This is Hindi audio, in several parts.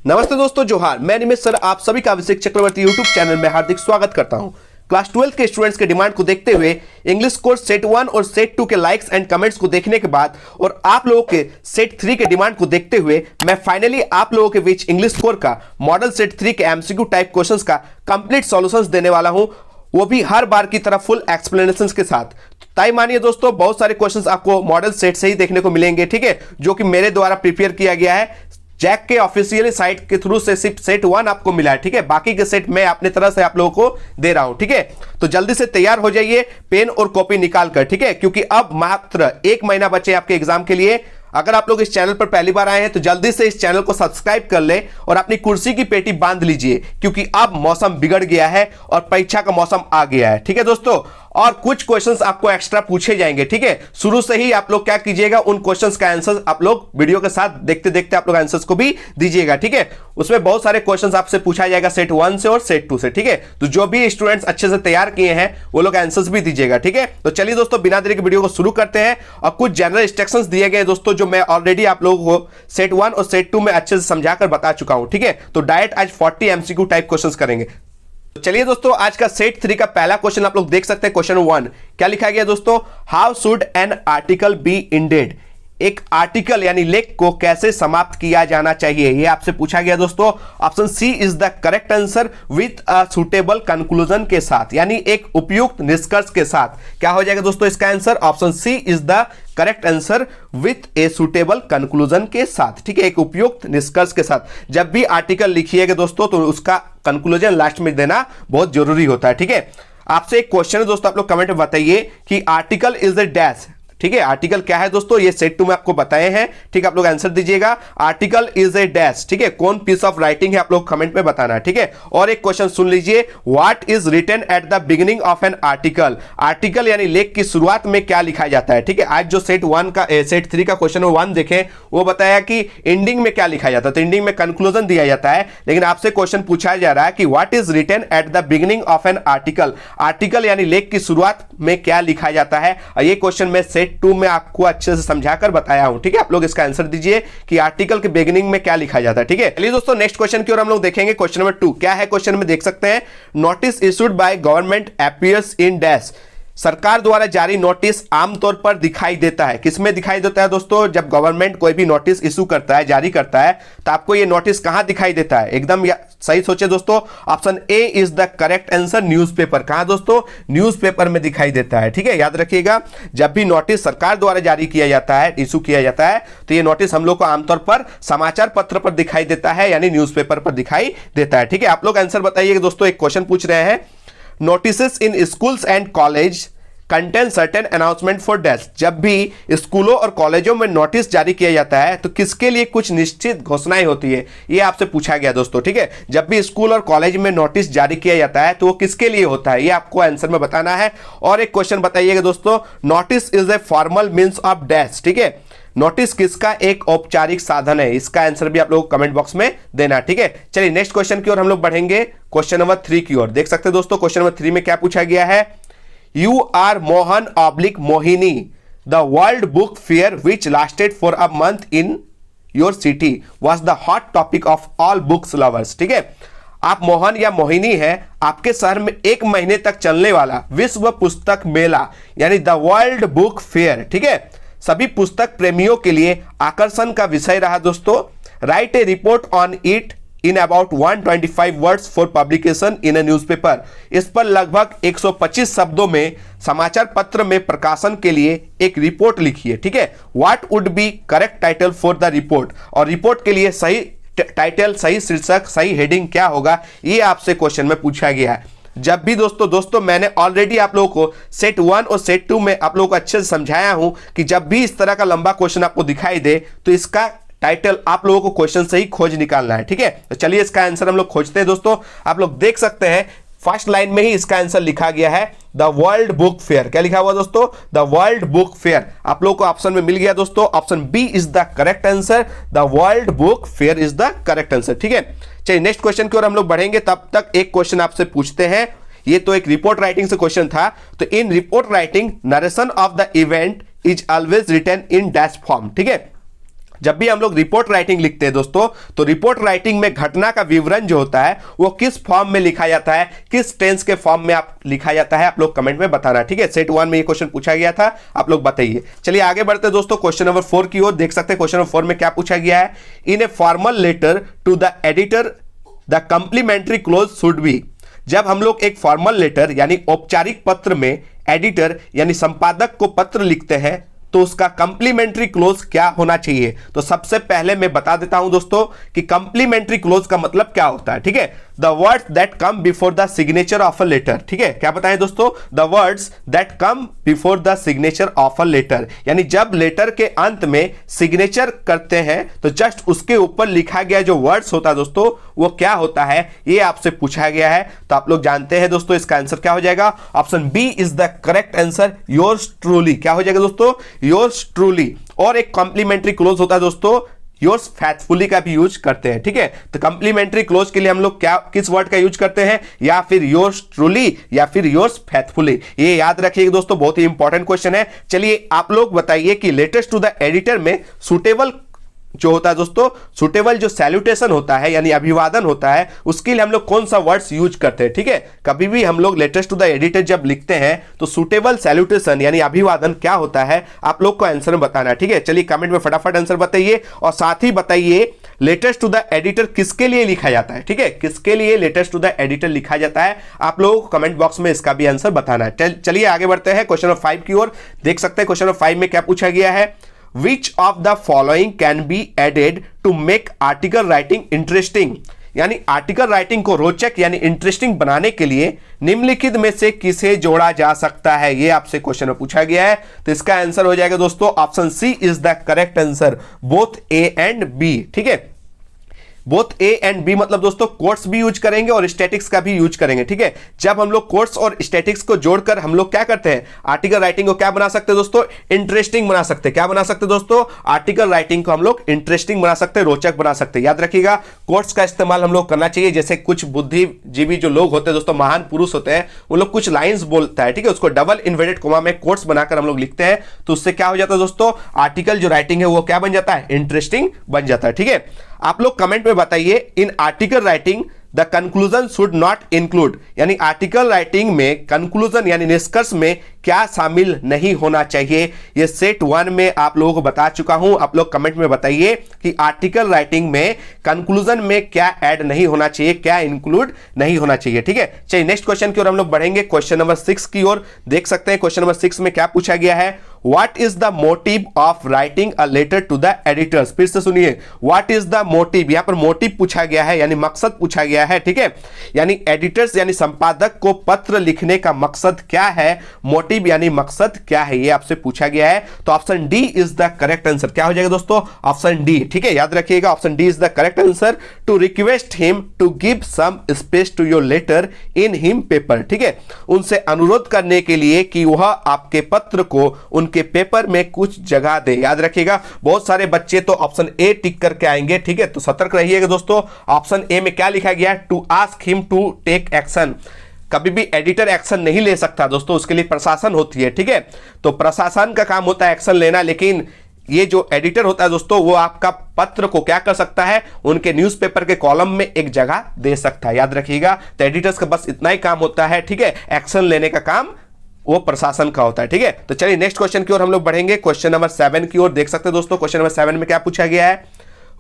नमस्ते दोस्तों, जोहार। मैं निमेश सर आप सभी का अभिषेक चक्रवर्ती यूट्यूब चैनल में हार्दिक स्वागत करता हूं। क्लास 12 के स्टूडेंट्स के डिमांड को देखते हुए इंग्लिश कोर्स सेट 1 और सेट 2 के लाइक्स एंड कमेंट्स को देखने के बाद और आप लोगों के सेट 3 के डिमांड को देखते हुए मैं फाइनली आप लोगों के बीच इंग्लिश कोर्स का मॉडल सेट 3 के एमसीक्यू टाइप क्वेश्चंस का कंप्लीट सॉल्यूशंस देने वाला हूं, वो भी हर बार की तरह फुल एक्सप्लेनेशंस के साथ। ताई मानिए दोस्तों, बहुत सारे क्वेश्चंस आपको मॉडल सेट से ही देखने को मिलेंगे, ठीक है, जो कि मेरे द्वारा प्रिपेयर किया गया है। जैक के ऑफिशियल साइट के थ्रू से सिर्फ सेट 1 आपको मिला है, ठीक है, बाकी के सेट मैं अपने तरह से आप लोगों को दे रहा हूं, ठीक है। तो जल्दी से तैयार हो जाइए पेन और कॉपी निकाल कर, ठीक है, क्योंकि अब मात्र 1 महीना बचे आपके एग्जाम के लिए। अगर आप लोग इस चैनल पर पहली बार आए हैं तो जल्दी से इस चैनल को सब्सक्राइब कर ले और अपनी कुर्सी की पेटी बांध लीजिए, क्योंकि अब मौसम बिगड़ गया है और परीक्षा का मौसम आ गया है, ठीक है दोस्तों। और कुछ क्वेश्चंस आपको एक्स्ट्रा पूछे जाएंगे, ठीक है। शुरू से ही आप लोग क्या कीजिएगा, उन क्वेश्चंस का आंसर आप लोग वीडियो के साथ देखते देखते आप लोग आंसर्स को भी दीजिएगा, ठीक है। उसमें बहुत सारे क्वेश्चंस आपसे पूछा जाएगा सेट 1 से और सेट 2 से, ठीक है। तो जो भी स्टूडेंट्स अच्छे से तैयार किए हैं वो लोग आंसर्स भी दीजिएगा, ठीक है। तो चलिए दोस्तों, बिना देरी के वीडियो को शुरू करते हैं। और कुछ जनरल इंस्ट्रक्शंस दिए गए दोस्तों, जो मैं ऑलरेडी आप लोगों को सेट 1 और सेट 2 में अच्छे से समझाकर बता चुका हूं, ठीक है। तो डायरेक्ट आज 40 एमसीक्यू टाइप क्वेश्चंस करेंगे। तो चलिए दोस्तों, आज का सेट 3 का पहला क्वेश्चन आप लोग देख सकते हैं। क्वेश्चन 1 क्या लिखा गया दोस्तों, how should an article be ended. एक आर्टिकल यानी लेख को कैसे समाप्त किया जाना चाहिए, यह आपसे पूछा गया दोस्तों। Option C is the correct answer with a suitable conclusion के साथ, यानी एक उपयुक्त निष्कर्ष के साथ। क्या हो जाएगा दोस्तों इसका answer, option C is the correct answer with a suitable conclusion के साथ, ठीक है, एक उपयुक्त निष्कर्ष के साथ। जब भी आर्टिकल लिखिएगा दोस्तों तो उसका कंक्लूजन लास्ट में देना बहुत जरूरी होता है, ठीक है। आपसे एक क्वेश्चन है दोस्तों, आप लोग कमेंट में बताइए कि आर्टिकल इज द डैश, ठीक है। आर्टिकल क्या है दोस्तों, ये सेट 2 में आपको बताए हैं, ठीक है। आप लोग आंसर दीजिएगा, आर्टिकल इज ए डैश, ठीक है। कौन पीस ऑफ राइटिंग है आप लोग कमेंट में बताना, ठीक है। और एक क्वेश्चन सुन लीजिए, what is written at the beginning of an article. Article यानी लेख की शुरुआत में क्या लिखा जाता है, ठीक है। आज जो सेट 3 का क्वेश्चन 1 देखें, वो बताया कि एंडिंग में क्या लिखा जाता है, तो एंडिंग में कंक्लूजन दिया जाता है। लेकिन आपसे क्वेश्चन पूछा जा रहा है कि what is written at the beginning of an article. Article यानी लेख की शुरुआत में क्या लिखा जाता है, और ये क्वेश्चन मैं सेट 2 में आपको अच्छे से समझाकर बताया हूं, ठीक है। आप लोग इसका आंसर दीजिए कि आर्टिकल के बिगिनिंग में क्या लिखा जाता है, ठीक है। चलिए दोस्तों, नेक्स्ट क्वेश्चन की ओर हम लोग देखेंगे। क्वेश्चन नंबर 2 क्या है, क्वेश्चन में देख सकते हैं, notice issued by government appears in dash. सरकार द्वारा जारी नोटिस आमतौर पर दिखाई देता है, किसमें दिखाई देता है दोस्तों, जब गवर्नमेंट कोई भी नोटिस इशू करता है, जारी करता है, तो आपको ये नोटिस कहां दिखाई देता है, एकदम सही सोचे दोस्तों। Option A is the correct answer, newspaper. कहां दोस्तों, न्यूज़पेपर में दिखाई देता है, ठीक है। याद रखिएगा, जब भी नोटिस सरकार द्वारा जारी किया जाता है, इशू किया जाता है, तो ये नोटिस हम लोग को आमतौर पर समाचार पत्र पर दिखाई देता है, यानी न्यूज़पेपर पर दिखाई देता है, ठीक है। आप लोग आंसर बताइए दोस्तों। एक क्वेश्चन पूछ रहे हैं, notices in schools and college contain certain announcement for dash. जब भी स्कूलों और कॉलेजों में नोटिस जारी किया जाता है तो किसके लिए कुछ निश्चित घोषणाएं होती है, ये आपसे पूछा गया दोस्तों, ठीक है। जब भी स्कूल और कॉलेज में नोटिस जारी किया जाता है तो वो किसके लिए होता है, ये आपको आंसर में बताना है। और एक क्वेश्चन बताइएगा दोस्तों, notice is a formal means of dash, ठीक है। नोटिस किसका एक औपचारिक साधन है, इसका आंसर भी आप लोग कमेंट बॉक्स में देना, ठीक है। चलिए नेक्स्ट क्वेश्चन की ओर हम लोग बढ़ेंगे, क्वेश्चन नंबर 3 की ओर। देख सकते हैं दोस्तों, क्वेश्चन नंबर 3 में क्या पूछा गया है, You are Mohan / Mohini. The World Book Fair, which lasted for a month in your city, was the hot topic of all books lovers. ठीक है, आप मोहन या मोहिनी हैं, आपके शहर में 1 महीने तक चलने वाला विश्व पुस्तक मेला यानी द वर्ल्ड बुक फेयर, ठीक है, सभी पुस्तक प्रेमियों के लिए आकर्षण का विषय रहा दोस्तों। Right A report on it in about 125 words for publication in a newspaper. इस पर लगभग 125 शब्दों में समाचार पत्र में प्रकाशन के लिए एक रिपोर्ट लिखिए, ठीक है। What would be correct title for the report? और रिपोर्ट के लिए सही टाइटल, सही शीर्षक, सही हेडिंग क्या होगा, ये आपसे क्वेश्चन में पूछा गया है। जब भी दोस्तों मैंने ऑलरेडी आप लोगों को सेट 1 और सेट 2 में आप लोगों को अच्छे से समझाया हूं कि जब भी इस तरह का लंबा क्वेश्चन आपको दिखाई दे तो इसका टाइटल आप लोगों को क्वेश्चन से ही खोज निकालना है, ठीक है। तो चलिए इसका आंसर हम लोग खोजते हैं दोस्तों। आप लोग देख सकते हैं फर्स्ट लाइन में ही इसका आंसर लिखा गया है, द वर्ल्ड बुक फेयर। क्या लिखा हुआ दोस्तों, द वर्ल्ड बुक फेयर। आप लोगों को ऑप्शन में मिल गया दोस्तों, option B is the correct answer, the world book fair is the correct answer, ठीक है। चलिए नेक्स्ट क्वेश्चन की ओर हम लोग बढ़ेंगे, तब तक एक क्वेश्चन आपसे पूछते हैं। ये तो एक रिपोर्ट राइटिंग से क्वेश्चन था, तो in report writing narration of the event is always written in dash form, ठीक है। जब भी हम लोग रिपोर्ट राइटिंग लिखते हैं दोस्तों, तो रिपोर्ट राइटिंग में घटना का विवरण जो होता है वो किस फॉर्म में लिखा जाता है, किस टेंस के फॉर्म में आप लिखा जाता है, आप लोग कमेंट में बताना। ठीक है, सेट 1 में ये क्वेश्चन पूछा गया था, आप लोग बताइए। चलिए आगे बढ़ते हैं दोस्तों क्वेश्चन नंबर 4 की ओर। देख सकते हैं क्वेश्चन नंबर 4 में क्या पूछा गया है। In a formal letter to the editor the complimentary close should be. जब हम लोग एक फॉर्मल लेटर यानी औपचारिक पत्र में एडिटर यानी संपादक को पत्र लिखते हैं तो उसका कंप्लीमेंट्री क्लोज क्या होना चाहिए। तो सबसे पहले मैं बता देता हूं दोस्तों कि कंप्लीमेंट्री क्लोज का मतलब क्या होता है। ठीक है, the words that come before the signature of a letter. ठीक है, क्या बताएं दोस्तों, the words that come before the signature of a letter, यानी जब लेटर के अंत में सिग्नेचर करते हैं तो जस्ट उसके ऊपर लिखा गया जो वर्ड्स होता है दोस्तों वो क्या होता है, ये आपसे पूछा गया है। तो आप लोग जानते हैं दोस्तों इसका आंसर क्या हो जाएगा, option B is the correct answer, yours truly. क्या हो जाएगा दोस्तों, योर्स ट्रूली। और एक कॉम्प्लीमेंट्री क्लोज होता है दोस्तों योर्स फैथफुली का भी यूज करते हैं। ठीक है, तो कंप्लीमेंट्री क्लोज के लिए हम लोग क्या किस वर्ड का यूज करते हैं, या फिर योर्स ट्रूली या फिर योर्स फैथफुली। ये याद रखिएगा दोस्तों, बहुत ही इंपॉर्टेंट क्वेश्चन है। चलिए आप लोग बताइए कि लेटेस्ट टू द एडिटर में सुटेबल जो होता है दोस्तों, सुटेबल जो सैल्यूटेशन होता है यानी अभिवादन होता है, उसके लिए हम लोग कौन सा वर्ड्स यूज करते हैं। ठीक है, कभी भी हम लोग लेटेस्ट टू द एडिटर जब लिखते हैं तो सुटेबल सैल्यूटेशन यानी अभिवादन क्या होता है, आप लोग को आंसर में बताना है। ठीक है, चलिए कमेंट में फटाफट आंसर बताइए और साथ ही बताइए लेटेस्ट टू द एडिटर किसके लिए लिखा जाता है। ठीक है, किसके लिए लेटेस्ट टू द एडिटर लिखा जाता है, आप लोगों को कमेंट बॉक्स में इसका भी आंसर बताना है। चलिए आगे बढ़ते हैं क्वेश्चन नंबर 5 की ओर। देख सकते हैं क्वेश्चन नंबर 5 में क्या पूछा गया है, Which of the following can be added to make article writing interesting? यानी आर्टिकल राइटिंग को रोचक यानी इंटरेस्टिंग बनाने के लिए निम्नलिखित में से किसे जोड़ा जा सकता है, ये आपसे क्वेश्चन में पूछा गया है। तो इसका आंसर हो जाएगा दोस्तों option C is the correct answer, both A and B. ठीक है, बोथ ए एंड बी मतलब दोस्तों कोट्स भी यूज करेंगे और स्टैटिक्स का भी यूज करेंगे। ठीक है, जब हम लोग कोट्स और स्टैटिक्स को जोड़कर हम लोग क्या करते हैं, आर्टिकल राइटिंग को क्या बना सकते हैं दोस्तों, इंटरेस्टिंग बना सकते हैं। क्या बना सकते हैं दोस्तों, आर्टिकल राइटिंग को हम लोग इंटरेस्टिंग बना सकते हैं, रोचक बना सकते हैं। याद रखिएगा कोट्स का इस्तेमाल हम लोग करना चाहिए। जैसे कुछ बुद्धिजीवी जो लोग होते हैं दोस्तों, महान पुरुष होते हैं, वो लोग कुछ लाइन्स बोलता है, ठीक है, उसको डबल इन्वर्टेड कोमा में कोट्स बनाकर हम लोग लिखते हैं, तो उससे क्या हो जाता है दोस्तों, आर्टिकल जो राइटिंग है वो क्या बन जाता है, इंटरेस्टिंग बन जाता है। ठीक है, आप लोग कमेंट में बताइए in article writing the conclusion should not include, यानी आर्टिकल राइटिंग में कंक्लूजन यानी निष्कर्ष में क्या शामिल नहीं होना चाहिए। ये सेट 1 में आप लोगों को बता चुका हूं, आप लोग कमेंट में बताइए कि आर्टिकल राइटिंग में कंक्लूजन में क्या ऐड नहीं होना चाहिए, क्या इंक्लूड नहीं होना चाहिए। ठीक है, चलिए नेक्स्ट क्वेश्चन की ओर हम लोग बढ़ेंगे, क्वेश्चन नंबर 6 की ओर। देख सकते हैं क्वेश्चन नंबर 6 में क्या पूछा गया है, what is the motive of writing a letter to the editors. फिर से सुनिए, व्हाट इज द मोटिव, यहां पर मोटिव पूछा गया है यानी मकसद पूछा गया है। ठीक है, यानी एडिटर्स यानी संपादक को पत्र लिखने का मकसद क्या है, मोटिव यानी मकसद क्या है, ये आपसे पूछा गया है। तो option D is the correct answer. क्या हो जाएगा दोस्तों, ऑप्शन डी। ठीक है, याद रखिएगा option D is the correct answer, to request him to give some space to your letter in him paper. ठीक है, उनसे अनुरोध करने के लिए कि वह आपके पत्र को उनके पेपर में कुछ जगह दे। याद रखिएगा बहुत सारे बच्चे तो ऑप्शन ए टिक करके आएंगे। ठीक है, तो सतर्क रहिएगा दोस्तों, ऑप्शन ए में क्या लिखा गया, to ask him to take action. कभी भी एडिटर एक्शन नहीं ले सकता दोस्तों, उसके लिए प्रशासन होती है। ठीक है, तो प्रशासन का काम होता है एक्शन लेना, लेकिन ये जो एडिटर होता है दोस्तों वो आपका पत्र को क्या कर सकता है, उनके न्यूज़पेपर के कॉलम में एक जगह दे सकता है। याद रखिएगा, तो एडिटर्स का बस इतना ही काम होता है। ठीक है, एक्शन लेने का काम वो प्रशासन का होता है। ठीक है, तो चलिए नेक्स्ट क्वेश्चन की ओर हम लोग बढ़ेंगे, क्वेश्चन नंबर 7 की ओर। देख सकते हैं दोस्तों क्वेश्चन नंबर 7 में क्या पूछा गया है,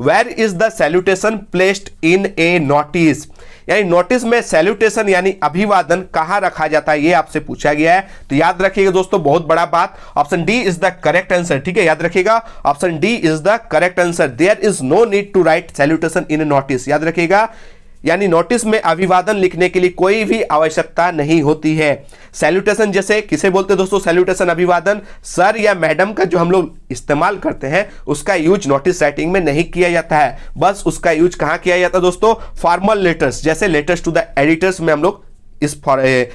where is the salutation placed in a notice, यानी नोटिस में सैल्यूटेशन यानी अभिवादन कहां रखा जाता है, ये आपसे पूछा गया है। तो याद रखिएगा दोस्तों बहुत बड़ा बात, option D is the correct answer. ठीक है, याद रखिएगा option D is the correct answer, there is no need to write salutation in a notice. याद रखिएगा, यानी नोटिस में अभिवादन लिखने के लिए कोई भी आवश्यकता नहीं होती है। सैल्यूटेशन जैसे किसे बोलते हैं दोस्तों, सैल्यूटेशन अभिवादन सर या मैडम का जो हम लोग इस्तेमाल करते हैं उसका यूज नोटिस राइटिंग में नहीं किया जाता है, बस उसका यूज कहां किया जाता है दोस्तों, फॉर्मल लेटर्स जैसे लेटर्स टू द एडिटर्स में हम लोग इस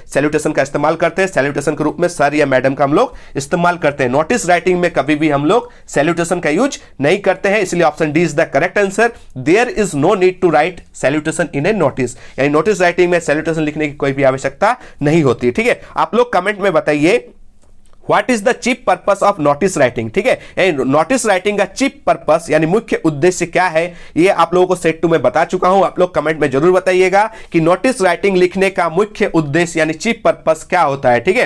सैल्यूटेशन का इस्तेमाल करते हैं। सैल्यूटेशन के रूप में सर या मैडम का हम लोग इस्तेमाल करते हैं। नोटिस राइटिंग में कभी भी हम लोग सैल्यूटेशन का यूज नहीं करते हैं, इसलिए option D is the correct answer, there is no need to write salutation in a notice, यानी नोटिस राइटिंग में सैल्यूटेशन लिखने की कोई भी आवश्यकता नहीं होती। ठीक है, आप लोग कमेंट में बताइए what is the chief purpose of notice writing, ठीक है, नोटिस राइटिंग का चीफ पर्पस यानी मुख्य उद्देश्य क्या है, ये आप लोगों को सेट 2 में बता चुका हूं। आप लोग कमेंट में जरूर बताइएगा कि नोटिस राइटिंग लिखने का मुख्य उद्देश्य यानी चीफ पर्पस क्या होता है, ठीक है।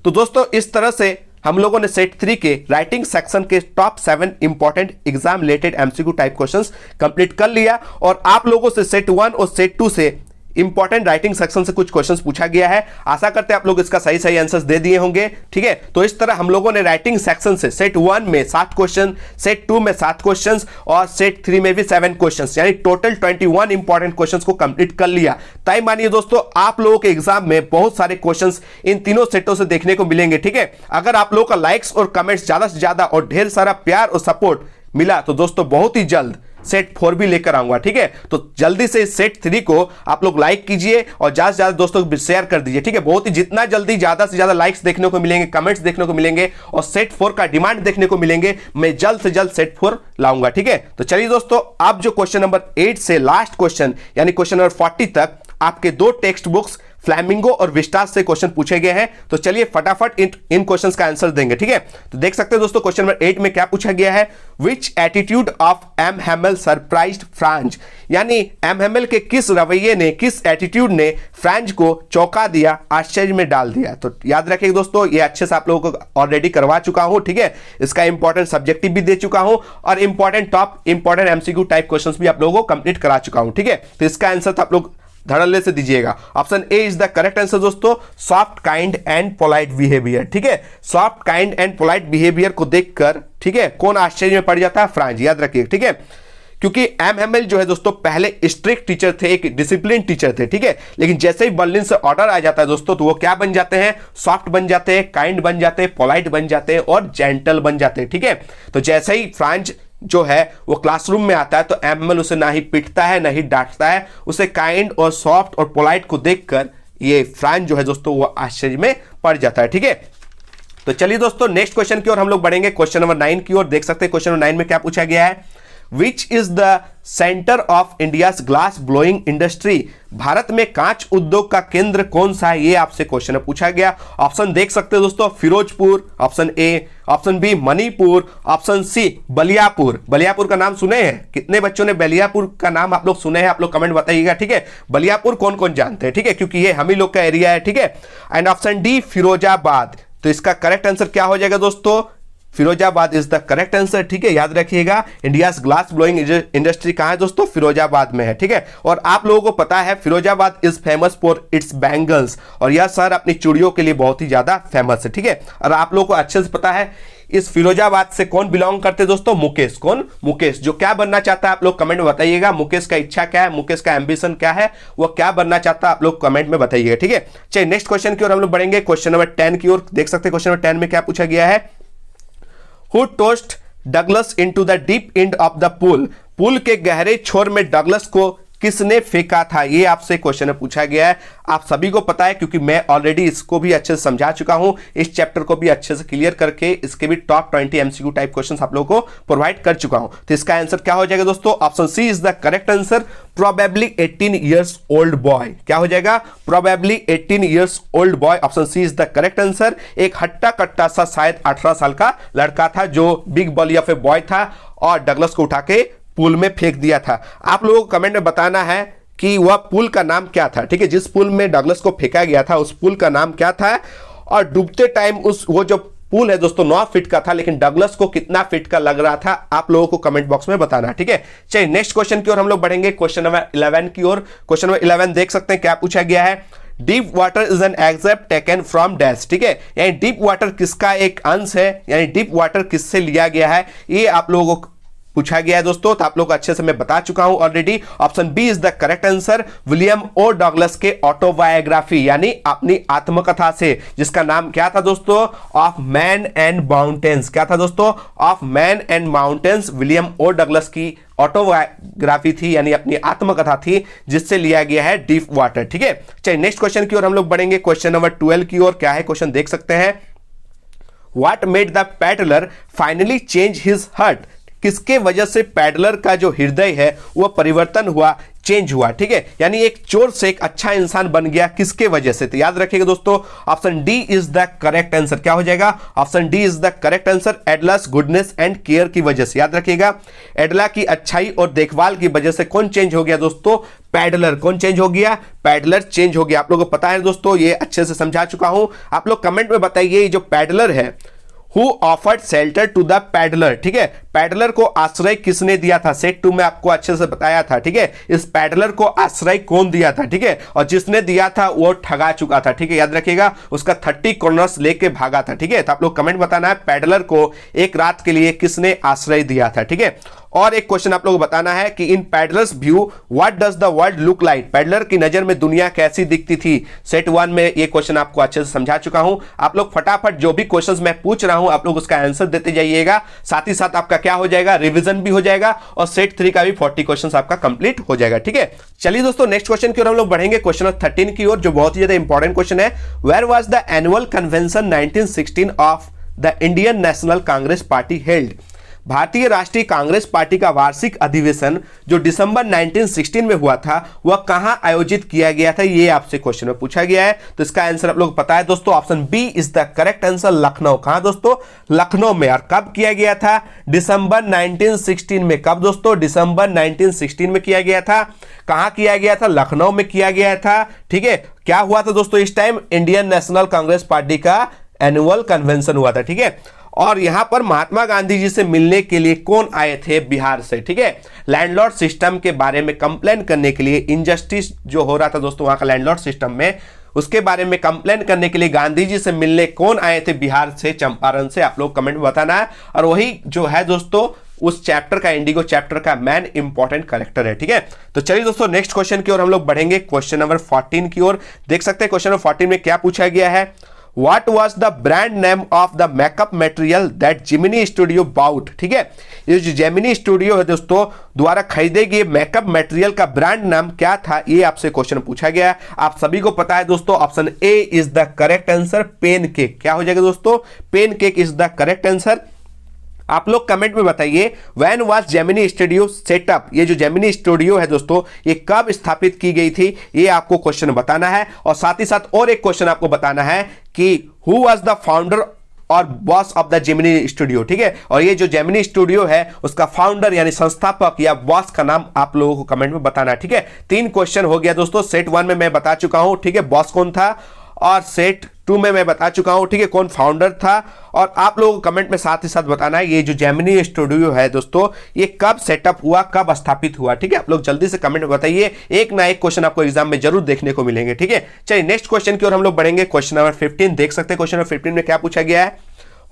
तो दोस्तों इस तरह से हम लोगों ने सेट 3 के राइटिंग सेक्शन के top 7 important exam related MCQ type questions complete कर लिया और आप लोगों से सेट 1 और सेट 2 से इंपॉर्टेंट राइटिंग सेक्शन से कुछ क्वेश्चंस पूछा गया है। आशा करते हैं आप लोग इसका सही सही आंसर्स दे दिए होंगे, ठीक है। तो इस तरह हम लोगों ने राइटिंग सेक्शन से सेट 1 में 7 क्वेश्चन, सेट 2 में 7 क्वेश्चंस और सेट 3 में भी 7 क्वेश्चंस, यानी टोटल 21 इंपॉर्टेंट क्वेश्चंस को कंप्लीट कर लिया। ताई मानिए दोस्तों आप लोगों के एग्जाम में बहुत सारे क्वेश्चंस इन तीनों सेटों से देखने को मिलेंगे, ठीक है। अगर आप लोगों का लाइक्स और कमेंट्स ज्यादा से ज्यादा और ढेर सारा प्यार और सपोर्ट मिला तो दोस्तों बहुत ही जल्द सेट 4 भी लेकर आऊंगा, ठीक है। तो जल्दी से सेट 3 को आप लोग लाइक कीजिए और ज्यादा से ज्यादा दोस्तों को शेयर कर दीजिए, ठीक है। बहुत ही जितना जल्दी ज्यादा से ज्यादा लाइक्स देखने को मिलेंगे, कमेंट्स देखने को मिलेंगे और सेट 4 का डिमांड देखने को मिलेंगे, मैं जल्द से जल्द सेट 4 लाऊंगा, ठीक है। तो चलिए दोस्तों अब जो क्वेश्चन नंबर 8 से लास्ट क्वेश्चन यानी क्वेश्चन नंबर 40 तक आपके 2 टेक्स्ट बुक्स फ्लैमिंगो और विस्टास से क्वेश्चन पूछे गए हैं। तो चलिए फटाफट इन क्वेश्चंस का आंसर देंगे, ठीक है। तो देख सकते हैं दोस्तों क्वेश्चन नंबर 8 में क्या पूछा गया है, which attitude of M Hamel surprised Franz, यानी एम हेमेल के किस रवैये ने, किस एटीट्यूड ने फ्रांज को चौंका दिया, आश्चर्य में डाल दिया। तो याद रखिए दोस्तों ये अच्छे से आप लोगों को ऑलरेडी करवा चुका हूं, ठीक है। इसका इंपॉर्टेंट सब्जेक्टिव भी दे चुका हूं और important top important MCQ type question भी आप लोगों को कंप्लीट करा चुका हूं, ठीक है। तो इसका आंसर तो आप लोग धड़ल्ले से दीजिएगा। Option A is the correct answer दोस्तों, soft kind and polite behaviour, ठीक है। Soft kind and polite behaviour को देखकर, ठीक है, कौन आश्चर्य में पड़ जाता है, फ्रांज, याद रखिए, ठीक है। क्योंकि एम हेमेल जो है दोस्तों पहले स्ट्रिक्ट टीचर थे, एक डिसिप्लिन टीचर थे, ठीक है। लेकिन जैसे ही बर्लिन से ऑर्डर आ जाता है दोस्तों तो वो क्या बन जाते हैं, सॉफ्ट बन जाते हैं, काइंड बन जाते हैं, पोलाइट बन जाते हैं और जेंटल बन जाते हैं, ठीक है। तो जैसे ही फ्रांज जो है वो क्लासरूम में आता है तो एम हेमेल उसे ना ही पिटता है ना ही डांटता है, उसे काइंड और सॉफ्ट और पोलाइट को देखकर ये फ्रांज जो है दोस्तों वो आश्चर्य में पड़ जाता है, ठीक है। तो चलिए दोस्तों नेक्स्ट क्वेश्चन की ओर हम लोग बढ़ेंगे, क्वेश्चन नंबर 9 की ओर। देख सकते हैं क्वेश्चन नंबर 9 में क्या पूछा गया है, Which is the center of India's glass blowing industry? Bharat में कांच उद्योग का केंद्र कौन सा है, ये आपसे क्वेश्चन में पूछा गया। ऑप्शन देख सकते हैं दोस्तों, Firozpur, option A, option B Manipur, option C Baliapur. Baliapur का नाम सुने हैं, कितने बच्चों ने बलियापुर का नाम आप लोग सुने हैं, आप लोग कमेंट बताइएगा, ठीक है। बलियापुर कौन कौन जानते हैं, ठीक है, क्योंकि ये हम ही लोग का एरिया है, ठीक है। And option D Firozabad. तो इसका करेक्ट आंसर क्या हो जाएगा दोस्तों, Firozabad is the correct answer, ठीक है। याद रखिएगा इंडियाज ग्लास ब्लोइंग इंडस्ट्री कहां है दोस्तों, फिरोजाबाद में है, ठीक है। और आप लोगों को पता है Firozabad is famous for its bangles, और यह शहर अपनी चूड़ियों के लिए बहुत ही ज्यादा फेमस है, ठीक है। और आप लोगों को अच्छे से पता है इस फिरोजाबाद से कौन बिलोंग करते दोस्तों, मुकेश। कौन, मुकेश, जो क्या बनना चाहता है आप लोग कमेंट में बताइएगा। मुकेश का इच्छा क्या है, मुकेश का एम्बिशन क्या है, वो क्या बनना चाहता है आप लोग कमेंट में बताइएगा, ठीक है। चलिए नेक्स्ट क्वेश्चन की ओर हम लोग बढ़ेंगे, क्वेश्चन नंबर 10 की ओर। देख सकते हैं क्वेश्चन नंबर 10 में क्या पूछा गया है, Who tossed Douglas into the deep end of the pool? Pool के गहरे छोर में डगलस को किसने फेंका था, ये आपसे क्वेश्चन में पूछा गया है। आप सभी को पता है क्योंकि मैं ऑलरेडी इसको भी अच्छे से समझा चुका हूं, इस चैप्टर को भी अच्छे से क्लियर करके इसके भी टॉप 20 एमसीक्यू टाइप क्वेश्चंस आप लोगों को प्रोवाइड कर चुका हूं। तो इसका आंसर क्या हो जाएगा दोस्तों, option C is the correct answer, probably 18 years old boy. क्या हो जाएगा, probably 18 years old boy, option C is the correct answer. एक हट्टा कट्टा सा शायद 18 साल का लड़का था जो big bully of a boy था और डगलस को उठा के पूल में फेंक दिया था। आप लोगों को कमेंट में बताना है कि वह पुल का नाम क्या था, ठीक है। जिस पुल में डगलस को फेंका गया था उस पुल का नाम क्या था, और डूबते टाइम उस वो जो पुल है दोस्तों 9 फीट का था, लेकिन डगलस को कितना फीट का लग रहा था आप लोगों को कमेंट बॉक्स में बताना, ठीक है। चलिए नेक्स्ट क्वेश्चन की ओर हम लोग बढ़ेंगे, क्वेश्चन नंबर 11 की ओर। क्वेश्चन नंबर 11 देख सकते हैं क्या पूछा गया है, deep water is an example taken from dash, ठीक है। यानी डीप वाटर किसका एक अंश है, यानी डीप वाटर किससे लिया गया है, ये आप लोगों को पूछा गया है दोस्तों। तो आप लोग अच्छे से मैं बता चुका हूं already, option B is the correct answer, William O Douglas के ऑटोबायोग्राफी यानी अपनी आत्मकथा से, जिसका नाम क्या था दोस्तों, ऑफ मैन एंड माउंटेन्स। क्या था दोस्तों, of man and mountains, William O Douglas की ऑटोबायोग्राफी थी यानी अपनी आत्मकथा थी, जिससे लिया गया है डीप वाटर, ठीक है। चलिए नेक्स्ट क्वेश्चन की ओर हम लोग बढ़ेंगे, क्वेश्चन नंबर 12 की ओर। क्या है क्वेश्चन देख सकते हैं, what made the peddler finally change his heart, किसके वजह से पैडलर का जो हृदय है वह परिवर्तन हुआ, चेंज हुआ, ठीक है, यानी एक चोर से एक अच्छा इंसान बन गया, किसके वजह से? तो याद रखिएगा दोस्तों, option D is the correct answer. क्या हो जाएगा? Option D is the correct answer, endless goodness and care की वजह से। याद रखिएगा, एडला की अच्छाई और देखभाल की वजह से कौन चेंज हो गया दोस्तों? पैडलर। कौन चेंज हो गया? पैडलर चेंज हो गया। आप लोगों को पता है दोस्तों, ये अच्छे से समझा चुका हूं। आप लोग कमेंट में बताइए, ये जो पैडलर है, Who offered shelter to the peddler, ठीक है, पैडलर को आश्रय किसने दिया था? सेट 2 में आपको अच्छे से बताया था, ठीक है, इस पैडलर को आश्रय कौन दिया था, ठीक है, और जिसने दिया था वो ठगा चुका था, ठीक है, याद रखिएगा, उसका 30 कॉर्नर्स लेके भागा था, ठीक है। तो आप लोग कमेंट बताना है, पैडलर को एक रात के लिए किसने आश्रय दिया था, ठीक है। और एक क्वेश्चन आप लोग बताना है कि in peddler's view what does the world look like, peddler की नजर में दुनिया कैसी दिखती थी? सेट 1 में ये क्वेश्चन आपको अच्छे से समझा चुका हूं। आप लोग फटाफट जो भी क्वेश्चंस मैं पूछ रहा हूं, आप लोग उसका आंसर देते जाइएगा, साथ ही साथ आपका क्या हो जाएगा? रिवीजन भी हो जाएगा, और सेट 3 का भी 40 क्वेश्चंस आपका कंप्लीट हो जाएगा, ठीक है। चलिए दोस्तों, नेक्स्ट क्वेश्चन की ओर हम लोग बढ़ेंगे, क्वेश्चन नंबर 13 की ओर, जो बहुत ही ज्यादा इंपॉर्टेंट क्वेश्चन है। Where was the annual convention 1916 of the Indian National Congress party held? भारतीय राष्ट्रीय कांग्रेस पार्टी का वार्षिक अधिवेशन जो दिसंबर 1916 में हुआ था, वह कहां आयोजित किया गया था? ये आपसे क्वेश्चन में पूछा गया है। तो इसका आंसर आप लोग पता है दोस्तों, option B is the correct answer, Lucknow. कहां दोस्तों? लखनऊ में। और कब किया गया था? दिसंबर 1916 में। कब दोस्तों? दिसंबर 1916 में किया गया था। कहां किया गया था? लखनऊ में किया गया था, ठीक है। क्या हुआ था दोस्तों इस time? Indian National Congress party का एनुअल कन्वेंशन हुआ था, ठीक है। और यहां पर महात्मा गांधी जी से मिलने के लिए कौन आए थे? बिहार से, ठीक है। लैंडलॉर्ड सिस्टम के बारे में कंप्लेन करने के लिए, इनजस्टिस जो हो रहा था दोस्तों वहां का लैंडलॉर्ड सिस्टम में, उसके बारे में कंप्लेन करने के लिए गांधी जी से मिलने कौन आए थे? बिहार से, चंपारण से। आप लोग कमेंट में बताना है। और वही जो है दोस्तों उस चैप्टर का, इंडिगो चैप्टर का मेन इंपॉर्टेंट कैरेक्टर है, ठीक है। तो चलिए दोस्तों, नेक्स्ट क्वेश्चन की ओर हम लोग बढ़ेंगे, क्वेश्चन नंबर 14 की ओर। देख सकते हैं क्वेश्चन नंबर 14 में क्या पूछा गया है। What was the brand name of the makeup material that Gemini Studio bought? ठीक है, ये जो Gemini Studio है दोस्तों द्वारा खरीदे गए मेकअप मटेरियल का ब्रांड नाम क्या था? ये आपसे क्वेश्चन पूछा गया है। आप सभी को पता है दोस्तों, option A is the correct answer, pancake. क्या हो जाएगा दोस्तों? Pancake is the correct answer. आप लोग कमेंट में बताइए, when was Gemini Studio set up? ये जो जेमिनी स्टूडियो है दोस्तों, ये कब स्थापित की गई थी? ये आपको क्वेश्चन बताना है। और साथ ही साथ और एक क्वेश्चन आपको बताना है कि हु वाज द फाउंडर और boss of the Gemini studio, ठीक है। और ये जो जेमिनी स्टूडियो है उसका फाउंडर यानी संस्थापक या बॉस का नाम आप लोगों को कमेंट में बताना है, ठीक है। 3 क्वेश्चन हो गया दोस्तों। सेट 1 में मैं बता चुका हूं, ठीक है, बॉस कौन था, और सेट 2 में मैं बता चुका हूं, ठीक है, कौन फाउंडर था। और आप लोगों को कमेंट में साथ ही साथ बताना है ये जो जेमिनी स्टूडियो है दोस्तों, ये कब सेटअप हुआ, कब स्थापित हुआ, ठीक है। आप लोग जल्दी से कमेंट में बताइए, एक ना एक क्वेश्चन आपको एग्जाम में जरूर देखने को मिलेंगे, ठीक है। चलिए नेक्स्ट क्वेश्चन की ओर हम लोग बढ़ेंगे, क्वेश्चन नंबर 15। देख सकते हैं क्वेश्चन नंबर 15 में क्या पूछा गया है।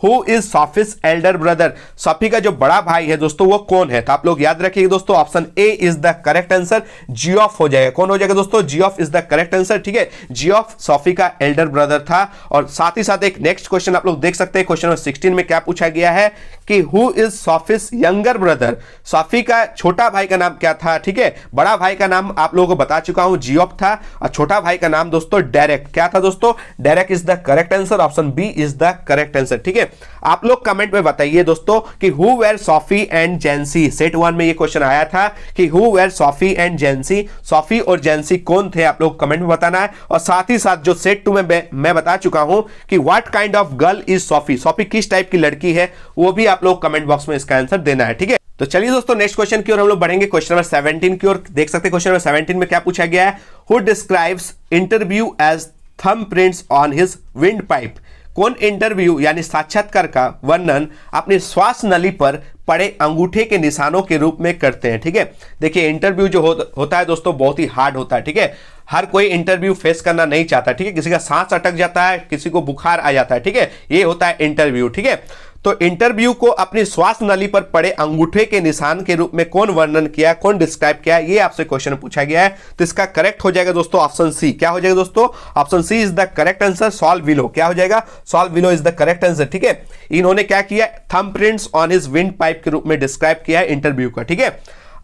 Who is Sophie's elder brother? Sophie का जो बड़ा भाई है दोस्तों वो कौन है? तो आप लोग याद रखिएगा दोस्तों, option A is the correct answer, Geoff हो जाएगा। कौन हो जाएगा दोस्तों? Geoff is the correct answer, ठीक है। जियोफ सॉफी का एल्डर ब्रदर था। और साथ ही साथ एक नेक्स्ट क्वेश्चन आप लोग देख सकते हैं, क्वेश्चन नंबर 16 में क्या पूछा गया है कि who is Sophie's younger brother? Sophie का छोटा भाई का नाम क्या था, ठीक है। बड़ा भाई का नाम आप लोगों को बता चुका हूं, जियोफ था, और छोटा भाई का नाम दोस्तों डेरेक। क्या था दोस्तों? Derek is the correct answer, option B is the correct answer, ठीक है। आप लोग कमेंट में बताइए दोस्तों कि who were Sophie and Jansie? Set 1 में ये क्वेश्चन आया था कि who were Sophie and Jansie? Sophie और जेंसी कौन थे? आप लोग कमेंट में बताना है। और साथ ही साथ जो सेट 2 में मैं बता चुका हूं कि what kind of girl is Sophie? Sophie किस टाइप की लड़की है? वो भी आप लोग कमेंट बॉक्स में इसका आंसर देना है, ठीक है। तो चलिए दोस्तों, नेक्स्ट क्वेश्चन की ओर हम लोग बढ़ेंगे, क्वेश्चन नंबर 17 की ओर। देख सकते हैं क्वेश्चन नंबर 17 में क्या पूछा गया है। Who describes interview as thumbprints on his windpipe? कौन इंटरव्यू यानी साक्षात्कार का वर्णन अपनी श्वास नली पर पड़े अंगूठे के निशानों के रूप में करते हैं, ठीक है। देखिए इंटरव्यू जो होता है दोस्तों बहुत ही हार्ड होता है, ठीक है। हर कोई इंटरव्यू फेस करना नहीं चाहता, ठीक है। किसी का सांस अटक जाता है, किसी को बुखार आ जाता है, ठीक है। ये होता है इंटरव्यू, ठीक है। तो इंटरव्यू को अपनी श्वास नली पर पड़े अंगूठे के निशान के रूप में कौन वर्णन किया, कौन डिस्क्राइब किया, ये आपसे क्वेश्चन पूछा गया है। तो इसका करेक्ट हो जाएगा दोस्तों ऑप्शन सी। क्या हो जाएगा दोस्तों? Option C is the correct answer, Saul Willow. क्या हो जाएगा? Saul Willow is the correct answer, ठीक है। इन्होंने क्या किया? Thumbprints on his windpipe के रूप में डिस्क्राइब किया है इंटरव्यू का, ठीक है।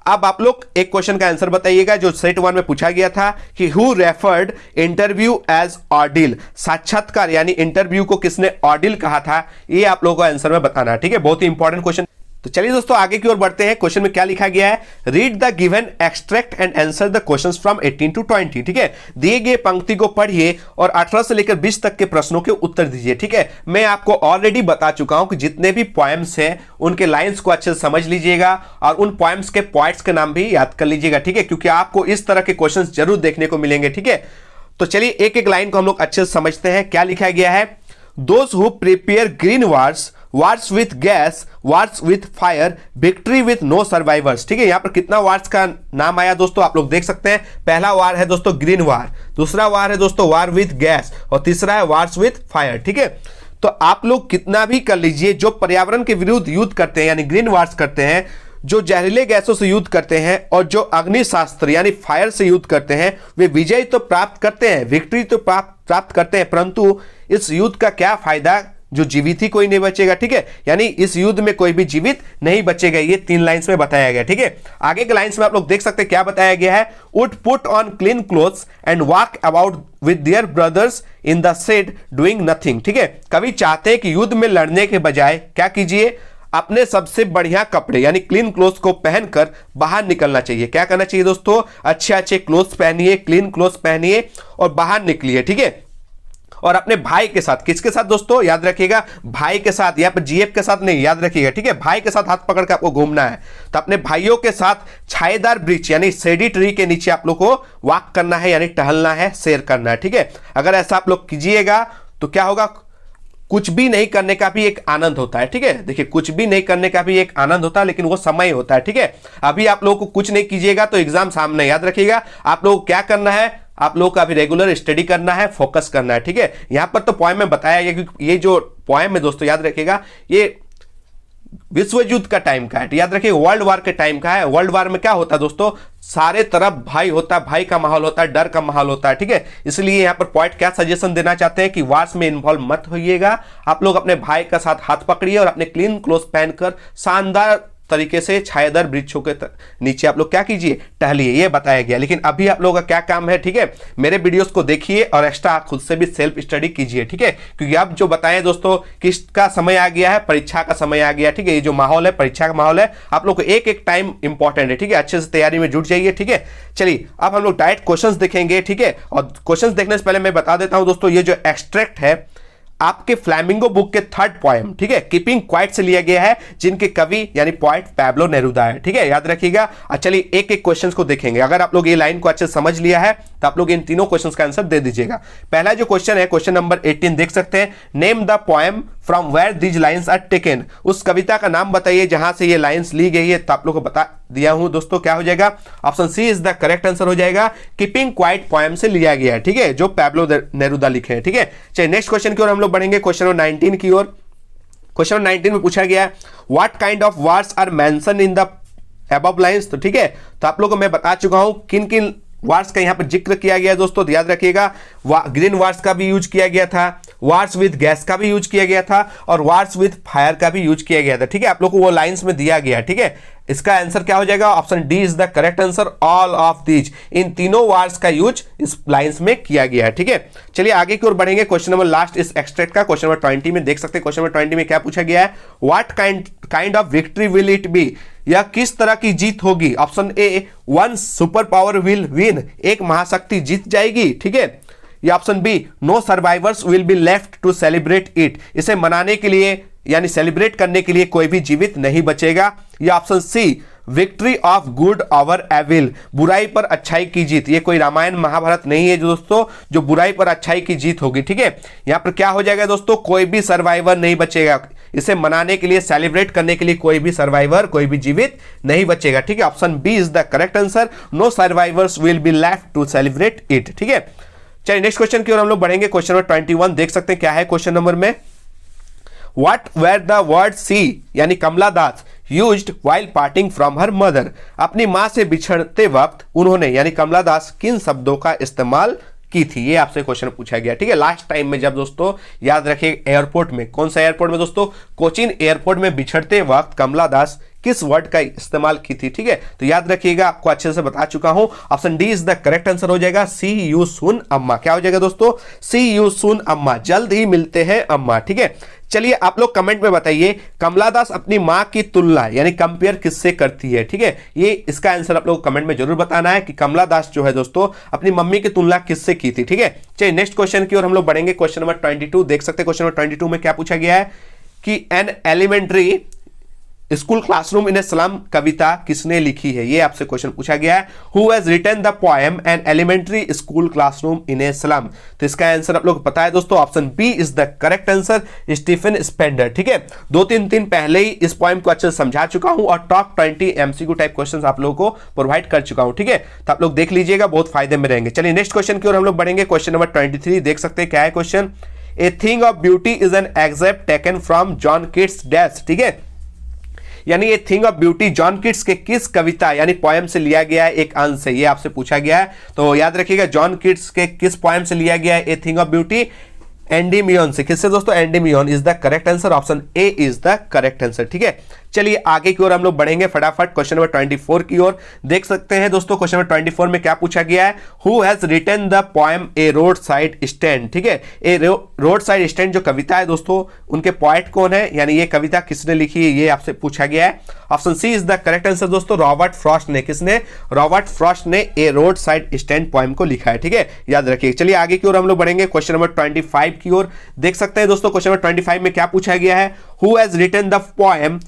अब आप लोग एक क्वेश्चन का आंसर बताइएगा जो सेट 1 में पूछा गया था कि हु रेफर्ड इंटरव्यू एज ऑडिल? साक्षात्कार यानी इंटरव्यू को किसने ऑडिल कहा था? ये आप लोगों को आंसर में बताना है, ठीक है। बहुत ही इंपॉर्टेंट क्वेश्चन। तो चलिए दोस्तों आगे की ओर बढ़ते हैं। क्वेश्चन में क्या लिखा गया है, read the given extract and answer the questions from 18 to 20। ठीक है, दिए गए पंक्ति को पढ़िए और 18 से लेकर 20 तक के प्रश्नों के उत्तर दीजिए। ठीक है, मैं आपको ऑलरेडी बता चुका हूं कि जितने भी पोएम्स हैं उनके लाइंस को अच्छे से समझ लीजिएगा और उन पोएम्स के पॉइंट्स के नाम भी याद कर लीजिएगा। ठीक है, क्योंकि आपको इस तरह के क्वेश्चन जरूर देखने को मिलेंगे। ठीक है, तो चलिए एक एक लाइन को हम लोग अच्छे से समझते हैं। क्या लिखा गया है, those who prepare green wars, wars with gas, wars with fire, victory with no survivors. ठीक है, यहां पर कितना वार्स का नाम आया दोस्तों आप लोग देख सकते हैं। पहला वार है दोस्तों ग्रीन वार, दूसरा वार है दोस्तों वार विथ गैस और तीसरा है वार्स विथ फायर। ठीक है, तो आप लोग कितना भी कर लीजिए, जो पर्यावरण के विरुद्ध युद्ध करते हैं यानी ग्रीन वार्स करते हैं, जो जहरीले गैसों से युद्ध करते हैं और जो अग्निशास्त्र यानी फायर से युद्ध करते हैं, वे विजय तो प्राप्त करते हैं, विक्ट्री तो प्राप्त करते हैं, परंतु इस युद्ध का क्या फायदा, जो जीवित ही कोई नहीं बचेगा। ठीक है, यानी इस युद्ध में कोई भी जीवित नहीं बचेगा। ये 3 लाइंस में बताया गया। ठीक है, आगे के लाइंस में आप लोग देख सकते हैं क्या बताया गया है, would put on clean clothes and walk about with their brothers in the shade doing nothing. ठीक है, कवि चाहते हैं कि युद्ध में लड़ने के बजाय क्या कीजिए, अपने सबसे बढ़िया कपड़े यानी क्लीन क्लोथ्स को पहनकर बाहर निकलना चाहिए। क्या करना चाहिए दोस्तों, अच्छे अच्छे क्लोथ्स पहनिए, क्लीन क्लोथ्स पहनिए और बाहर निकलिए। ठीक है, और अपने भाई के साथ, किसके साथ दोस्तों, याद रखिएगा भाई के साथ, यहाँ पर जीएफ के साथ नहीं, याद रखिएगा। ठीक है, भाई के साथ हाथ पकड़ के आपको घूमना है। तो अपने भाइयों के साथ छायेदार वृक्ष यानी शेडी ट्री के नीचे आप लोग को वॉक करना है यानी टहलना है, सैर करना है। ठीक है, अगर ऐसा आप लोग कीजिएगा तो क्या होगा, कुछ भी नहीं करने का भी एक आनंद होता है। ठीक है, देखिए कुछ भी नहीं करने का भी एक आनंद होता है, लेकिन वो समय होता है। ठीक है, अभी आप लोगों को कुछ नहीं कीजिएगा तो एग्जाम सामने, याद रखिएगा। आप लोगों को क्या करना है, आप लोगों का अभी रेगुलर स्टडी करना है, फोकस करना है। ठीक है, यहां पर तो पोएम में बताया गया कि ये जो पोएम है दोस्तों याद रखिएगा, ये विश्व युद्ध का टाइम का है। याद रखिए वर्ल्ड वार के टाइम का है। वर्ल्ड वार में क्या होता है दोस्तों, सारे तरफ भाई होता है, भाई का माहौल होता है, डर का माहौल होता है। ठीक है, इसलिए यहाँ पर पॉइंट क्या सजेशन देना चाहते हैं कि वार्स में इन्वॉल्व मत होइएगा। आप लोग अपने भाई का साथ हाथ पकड़िए और अपने क्लीन क्लोथ पहनकर शानदार तरीके से छायादार वृक्षों के नीचे आप लोग क्या कीजिए, टहलिए, ये बताया गया। लेकिन अभी आप लोगों का क्या काम है, ठीक है, मेरे वीडियोस को देखिए और एक्स्ट्रा खुद से भी सेल्फ स्टडी कीजिए। ठीक है, क्योंकि अब जो बताएं दोस्तों, किसका समय आ गया है, परीक्षा का समय आ गया। ठीक है, ये जो माहौल है परीक्षा का माहौल है, आप लोग को एक एक टाइम इंपॉर्टेंट है। ठीक है, अच्छे से तैयारी में जुट जाइए। ठीक है, चलिए अब हम लोग डायरेक्ट क्वेश्चंस देखेंगे। ठीक है, और क्वेश्चंस देखने से पहले मैं बता देता हूं दोस्तों, ये जो एक्सट्रैक्ट है आपके फ्लैमिंगो बुक के 3rd पोएम, ठीक है, कीपिंग क्वाइट से लिया गया है, जिनके कवि यानी पोएट पैब्लो नेरुदा है। ठीक है, याद रखिएगा। चलिए एक एक क्वेश्चंस को देखेंगे। अगर आप लोग ये लाइन को अच्छे से समझ लिया है तो आप लोग इन तीनों क्वेश्चंस का आंसर दे दीजिएगा। पहला जो क्वेश्चन है, क्वेश्चन नंबर 18 देख सकते हैं, name the poem from where these lines are taken. उस कविता का नाम बताइए जहां से ये लाइन्स ली गई है। तो आप लोग को बता दिया हूं दोस्तों, क्या हो जाएगा, option C is the correct answer हो जाएगा। कीपिंग क्वाइट पोएम से लिया गया है। ठीक है, जो पैब्लो नेरुदा लिखे हैं। ठीक है, चलिए नेक्स्ट क्वेश्चन की ओर हम लोग बढ़ेंगे, क्वेश्चन नंबर 19 की ओर। क्वेश्चन नंबर 19 में पूछा गया what kind of wars are mention in the above lines. तो ठीक है, तो आप लोगों को मैं बता चुका हूं किन किन वार्स का यहां पर जिक्र किया गया दोस्तों। तो याद रखिएगा, ग्रीन वार्स का भी यूज किया गया था, वार्स विद गैस का भी यूज किया गया था और वार्स विद फायर का भी यूज किया गया था। ठीक है, आप लोग को वो लाइंस में दिया गया। ठीक है, इसका आंसर क्या हो जाएगा, option D is the correct answer, all of these. इन तीनों वार्स का यूज इस लाइंस में किया गया है। ठीक है, चलिए आगे की ओर बढ़ेंगे। क्वेश्चन नंबर लास्ट इस एक्सट्रैक्ट का, क्वेश्चन नंबर 20 में देख सकते हैं। क्वेश्चन नंबर 20 में क्या पूछा गया है, what kind of victory will it be. यह किस तरह की जीत होगी। Option A, one super power will win, एक महाशक्ति जीत जाएगी। ठीक है, या option B, no survivors will be left to celebrate it, इसे मनाने के लिए यानी सेलिब्रेट करने के लिए कोई भी जीवित नहीं बचेगा। या option C, victory of good over evil, बुराई पर अच्छाई की जीत। ये कोई रामायण महाभारत नहीं है दोस्तों, जो बुराई पर अच्छाई की जीत होगी। ठीक है, यहां पर क्या हो जाएगा दोस्तों, कोई भी सर्वाइवर नहीं बचेगा, इसे मनाने के लिए सेलिब्रेट करने के लिए कोई भी सर्वाइवर, कोई भी जीवित नहीं बचेगा। ठीक है, option B is the correct answer, no survivors will be left to celebrate it. ठीक है, चलिए नेक्स्ट क्वेश्चन की ओर हम लोग बढ़ेंगे। क्वेश्चन नंबर 21 देख सकते हैं क्या है क्वेश्चन नंबर में, what were the word she यानी Kamala Das used while parting from her mother. अपनी मां से बिछड़ते वक्त उन्होंने यानी कमला दास किन शब्दों का इस्तेमाल की थी, ये आपसे क्वेश्चन पूछा गया। ठीक है, लास्ट टाइम में जब दोस्तों याद रखिए एयरपोर्ट में, कौन सा एयरपोर्ट में दोस्तों, कोचीन एयरपोर्ट में बिछड़ते वक्त कमला दास किस वर्ड का इस्तेमाल की थी, ठीक है। तो याद रखिएगा, आपको अच्छे से बता चुका हूं। Option D is the correct answer हो जाएगा, सी यू सून अम्मा। क्या हो जाएगा दोस्तों, सी यू सून अम्मा, जल्द ही मिलते हैं अम्मा, ठीक है। चलिए आप लोग कमेंट में बताइए, कमला दास अपनी मां की तुलना यानी कंपेयर किससे करती है, ठीक है। ये इसका आंसर आप लोग कमेंट में जरूर बताना है कि कमला दास जो है दोस्तों अपनी मम्मी की तुलना किससे की थी, ठीक है। चलिए नेक्स्ट क्वेश्चन की ओर हम लोग बढ़ेंगे। क्वेश्चन नंबर 22 देख सकते हैं। क्वेश्चन नंबर 22 में क्या पूछा गया है कि an elementary school classroom in a slum कविता किसने लिखी है, ये आपसे क्वेश्चन पूछा गया है। Who has written the poem an elementary school classroom in a slum. तो इसका आंसर आप लोग पता है दोस्तों, option B is the correct answer, Stephen Spender, ठीक है। 2-3 दिन पहले ही इस पोएम को अच्छे से समझा चुका हूं और टॉप 20 एमसीक्यू टाइप क्वेश्चंस आप लोगों को प्रोवाइड कर चुका हूं, ठीक है। तो आप लोग देख लीजिएगा, बहुत फायदे में रहेंगे। चलिए नेक्स्ट क्वेश्चन की ओर हम लोग बढ़ेंगे। क्वेश्चन नंबर 23 देख सकते हैं क्या है question. A thing of beauty is an excerpt taken from John Keats dash, ठीक है। यानी ये thing of beauty John Keats के किस कविता यानी पोएम से लिया गया है, एक अंश से, ये आपसे पूछा गया है। तो याद रखिएगा, जॉन किट्स के किस पोएम से लिया गया है ए थिंग ऑफ ब्यूटी, एंडीमियन से। किससे दोस्तों, Endymion is the correct answer, option A is the correct answer, ठीक है। चलिए आगे की ओर हम लोग बढ़ेंगे फटाफट। क्वेश्चन नंबर 24 की ओर देख सकते हैं दोस्तों। क्वेश्चन नंबर 24 में क्या पूछा गया है, who has written the poem a roadside stand, ठीक है। ए रोड साइड स्टैंड जो कविता है दोस्तों, उनके पोएट कौन है यानी ये कविता किसने लिखी है, ये आपसे पूछा गया है। Option C is the correct answer दोस्तों, रॉबर्ट फ्रॉस्ट ने। किसने, रॉबर्ट फ्रॉस्ट ने a roadside stand poem को लिखा है, ठीक है, याद रखिए। चलिए आगे की ओर हम लोग बढ़ेंगे। क्वेश्चन नंबर 25 की ओर देख सकते हैं दोस्तों। क्वेश्चन नंबर 25 में क्या पूछा गया है, who has written the poem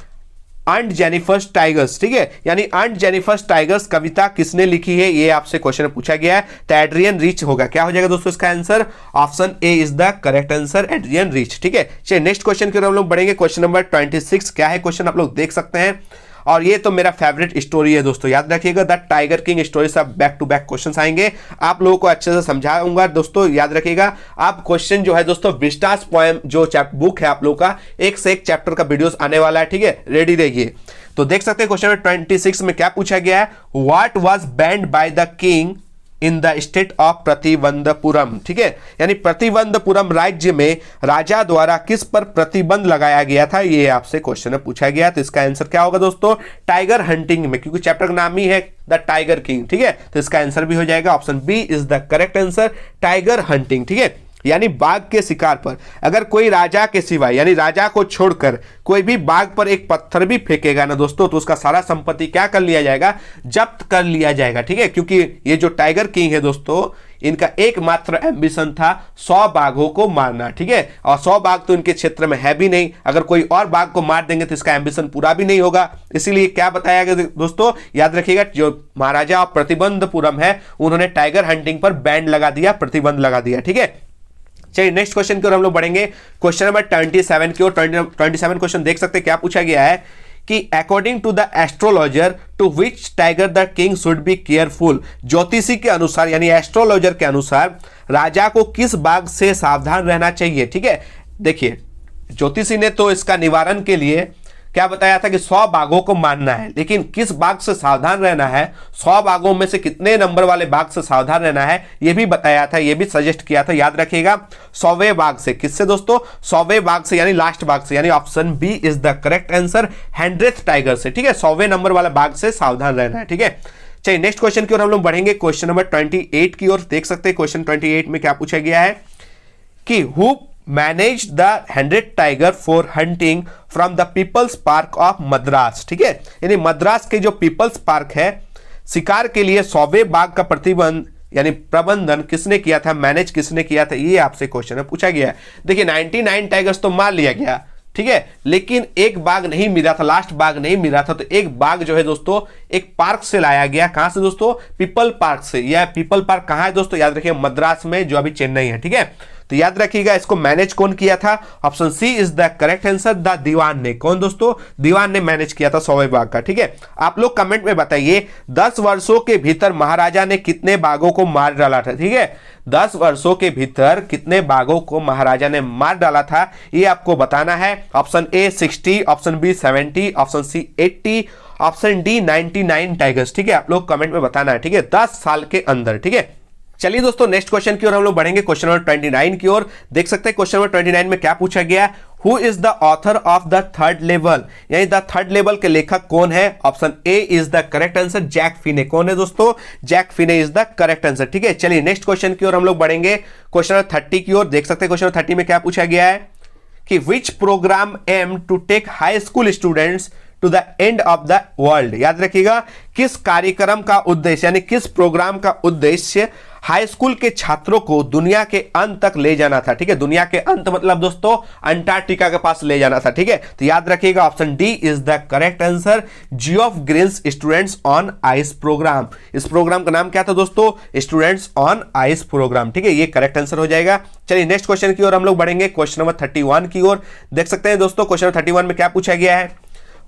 aunt Jennifer's tigers, ठीक है। यानी अंट जेनिफर्स टाइगर्स कविता किसने लिखी है, ये आपसे क्वेश्चन पूछा गया है। तो एड्रियन रिच होगा। क्या हो जाएगा दोस्तों इसका answer, option A is the correct answer, Adrienne Rich, ठीक है। चलिए नेक्स्ट क्वेश्चन की ओर हम लोग बढ़ेंगे। क्वेश्चन नंबर 26 क्या है क्वेश्चन, आप लोग देख सकते हैं। और ये तो मेरा फेवरेट स्टोरी है दोस्तों, याद रखिएगा, द टाइगर किंग स्टोरी से बैक टू बैक क्वेश्चंस आएंगे, आप लोगों को अच्छे से समझाऊंगा दोस्तों। याद रखिएगा, आप क्वेश्चन जो है दोस्तों विस्टास पोएम जो बुक है आप लोगों का, एक से एक चैप्टर का वीडियोस आने वाला है, ठीक है, रेडी रहिए। तो देख सकते हैं क्वेश्चन नंबर 26 में क्या पूछा गया है, what was band by the king in the state of Pratibandapuram, ठीक है। यानी प्रतिबंधपुरम राज्य में राजा द्वारा किस पर प्रतिबंध लगाया गया था, ये आपसे क्वेश्चन में पूछा गया। तो इसका आंसर क्या होगा दोस्तों, टाइगर हंटिंग में, क्योंकि चैप्टर का नाम ही है द टाइगर किंग, ठीक है। तो इसका आंसर भी हो जाएगा, option B is the correct answer, tiger hunting, ठीक है। यानी बाघ के शिकार पर अगर कोई राजा के सिवाय यानी राजा को छोड़कर कोई भी बाघ पर एक पत्थर भी फेंकेगा ना दोस्तों, तो उसका सारा संपत्ति क्या कर लिया जाएगा, जब्त कर लिया जाएगा, ठीक है। क्योंकि ये जो टाइगर किंग है दोस्तों, इनका एकमात्र एम्बिशन था 100 बाघों को मारना, ठीक है। और 100 बाघ तो इनके क्षेत्र में है भी नहीं, अगर कोई और बाघ को मार देंगे तो इसका एम्बिशन पूरा भी नहीं होगा। इसीलिए क्या बताया गया दोस्तों, याद रखिएगा, जो महाराजा ऑफ प्रतिबंधपुरम है उन्होंने टाइगर हंटिंग पर बैन लगा दिया, प्रतिबंध लगा दिया, ठीक है। चलिए नेक्स्ट क्वेश्चन की ओर हम लोग बढ़ेंगे। क्वेश्चन नंबर 27 की ओर 27 क्वेश्चन देख सकते हैं क्या पूछा गया है कि according to the astrologer to which tiger the king should be careful. ज्योतिषी के अनुसार यानी एस्ट्रोलॉजर के अनुसार राजा को किस बाघ से सावधान रहना चाहिए, ठीक है। देखिए, ज्योतिषी ने तो इसका निवारण के लिए क्या बताया था कि 100 बाघों को मारना है, लेकिन किस बाघ से सावधान रहना है, 100 बाघों में से कितने नंबर वाले बाघ से सावधान रहना है, यह भी बताया था, यह भी सजेस्ट किया था। याद रखिएगा, 100वें बाघ से। किससे दोस्तों, 100वें बाघ से यानी लास्ट बाघ से, यानी option B is the correct answer, 100th tiger से, ठीक है। 100वें नंबर वाला बाघ से सावधान रहना है, ठीक है। चलिए नेक्स्ट क्वेश्चन की ओर हम लोग बढ़ेंगे। क्वेश्चन नंबर 28 की ओर देख सकते हैं। क्वेश्चन 28 में क्या पूछा गया है कि who manage the 100 tiger for hunting from the people's park of Madras, ठीक है। यानी मद्रास के जो पीपल्स पार्क है, शिकार के लिए 100वें बाघ का प्रतिबंध यानी प्रबंधन किसने किया था, मैनेज किसने किया था, ये आपसे क्वेश्चन में पूछा गया है। देखिए 99 टाइगर्स तो मार लिया गया, ठीक है, लेकिन एक बाघ नहीं मिला था, लास्ट बाघ नहीं मिला था। तो एक बाघ जो है दोस्तों एक पार्क से लाया गया। कहां से दोस्तों, पीपल पार्क से। यह पीपल पार्क कहां है दोस्तों, याद रखिए मद्रास में, जो अभी चेन्नई है, ठीक है। तो याद रखिएगा, इसको मैनेज कौन किया था, option C is the correct answer, the Dewan ने। कौन दोस्तों, दीवान ने मैनेज किया था 100वें बाघ का, ठीक है। आप लोग कमेंट में बताइए 10 वर्षों के भीतर महाराजा ने कितने बाघों को मार डाला था, ठीक है। 10 वर्षों के भीतर कितने बाघों को महाराजा ने मार डाला था, ये आपको बताना है। Option A 60, option B 70, option C 80, option D 99 tigers, ठीक है। आप लोग कमेंट में बताना है, ठीक है, 10 साल के अंदर, ठीक है। चलिए दोस्तों नेक्स्ट क्वेश्चन की ओर हम लोग बढ़ेंगे, क्वेश्चन नंबर 29 की ओर। देख सकते हैं क्वेश्चन नंबर 29 में क्या पूछा गया है, who is the author of the third level, यानी द थर्ड लेवल के लेखक कौन है। Option A is the correct answer, Jack Finney. कौन है दोस्तों, Jack Finney is the correct answer. ठीक है, चलिए नेक्स्ट क्वेश्चन की ओर हम लोग बढ़ेंगे, क्वेश्चन नंबर 30 की ओर। देख सकते हैं क्वेश्चन नंबर 30 में क्या पूछा गया है कि which programme aim to take high school students to the end of the world. याद रखिएगा, किस कार्यक्रम का उद्देश्य, यानी किस प्रोग्राम का उद्देश्य हाई स्कूल के छात्रों को दुनिया के अंत तक ले जाना था। ठीक है, दुनिया के अंत मतलब दोस्तों अंटार्कटिका के पास ले जाना था। ठीक है, तो याद रखिएगा option D is the correct answer, Geoff Green's students on ice programme. इस प्रोग्राम का नाम क्या था दोस्तों, स्टूडेंट्स ऑन आइस प्रोग्राम। ठीक है, ये करेक्ट आंसर हो जाएगा। चलिए नेक्स्ट क्वेश्चन की ओर हम लोग बढ़ेंगे, क्वेश्चन नंबर 31 की ओर। देख सकते हैं दोस्तों क्वेश्चन नंबर 31 में क्या पूछा गया है,